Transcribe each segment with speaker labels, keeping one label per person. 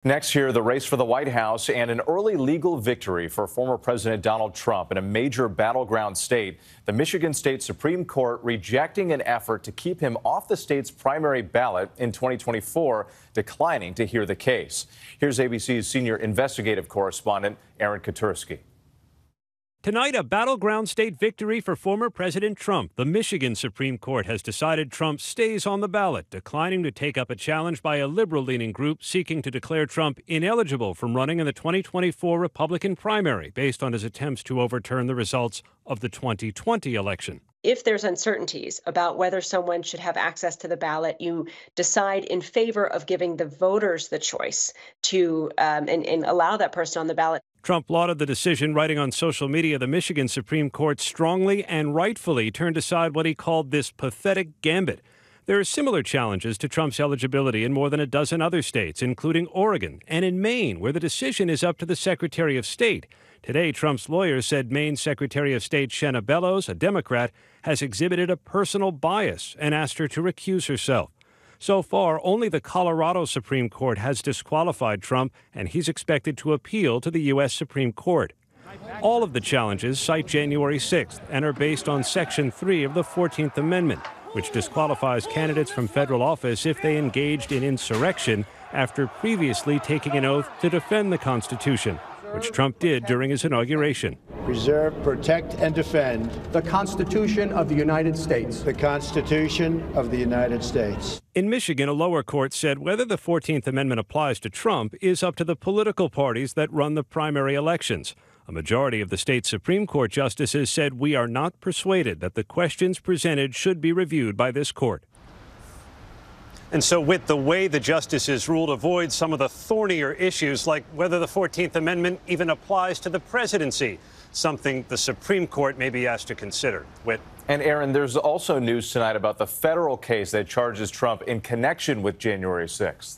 Speaker 1: Next year, the race for the White House and an early legal victory for former President Donald Trump in a major battleground state. The Michigan State Supreme Court rejecting an effort to keep him off the state's primary ballot in 2024, declining to hear the case. Here's ABC's senior investigative correspondent, Aaron Katursky.
Speaker 2: Tonight, a battleground state victory for former President Trump. The Michigan Supreme Court has decided Trump stays on the ballot, declining to take up a challenge by a liberal-leaning group seeking to declare Trump ineligible from running in the 2024 Republican primary based on his attempts to overturn the results of the 2020 election.
Speaker 3: If there's uncertainties about whether someone should have access to the ballot, you decide in favor of giving the voters the choice to and allow that person on the ballot.
Speaker 2: Trump lauded the decision, writing on social media the Michigan Supreme Court strongly and rightfully turned aside what he called this pathetic gambit. There are similar challenges to Trump's eligibility in more than a dozen other states, including Oregon and in Maine, where the decision is up to the Secretary of State. Today, Trump's lawyers said Maine Secretary of State Shenna Bellows, a Democrat, has exhibited a personal bias and asked her to recuse herself. So far, only the Colorado Supreme Court has disqualified Trump, and he's expected to appeal to the U.S. Supreme Court. All of the challenges cite January 6th and are based on Section 3 of the 14th Amendment, which disqualifies candidates from federal office if they engaged in insurrection after previously taking an oath to defend the Constitution, which Trump did during his inauguration.
Speaker 4: Preserve, protect, and defend
Speaker 5: the Constitution of the United States.
Speaker 4: The Constitution of the United States.
Speaker 2: In Michigan, a lower court said whether the 14th Amendment applies to Trump is up to the political parties that run the primary elections. A majority of the state Supreme Court justices said we are not persuaded that the questions presented should be reviewed by this court.
Speaker 6: And so with the way the justices ruled, avoid some of the thornier issues like whether the 14th Amendment even applies to the presidency, something the Supreme Court may be asked to consider. Whit.
Speaker 1: And Aaron, there's also news tonight about the federal case that charges Trump in connection with January 6th.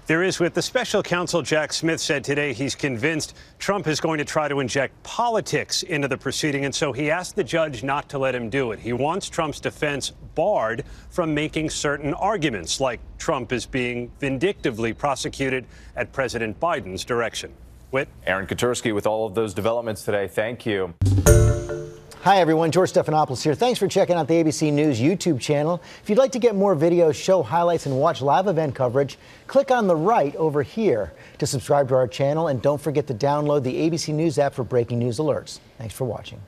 Speaker 6: There is, with the special counsel Jack Smith said today he's convinced Trump is going to try to inject politics into the proceeding, and so he asked the judge not to let him do it. He wants Trump's defense barred from making certain arguments, like Trump is being vindictively prosecuted at President Biden's direction. Whit.
Speaker 1: Aaron Katursky with all of those developments today. Thank you.
Speaker 7: Hi, everyone. George Stephanopoulos here. Thanks for checking out the ABC News YouTube channel. If you'd like to get more videos, show highlights, and watch live event coverage, click on the right over here to subscribe to our channel. And don't forget to download the ABC News app for breaking news alerts. Thanks for watching.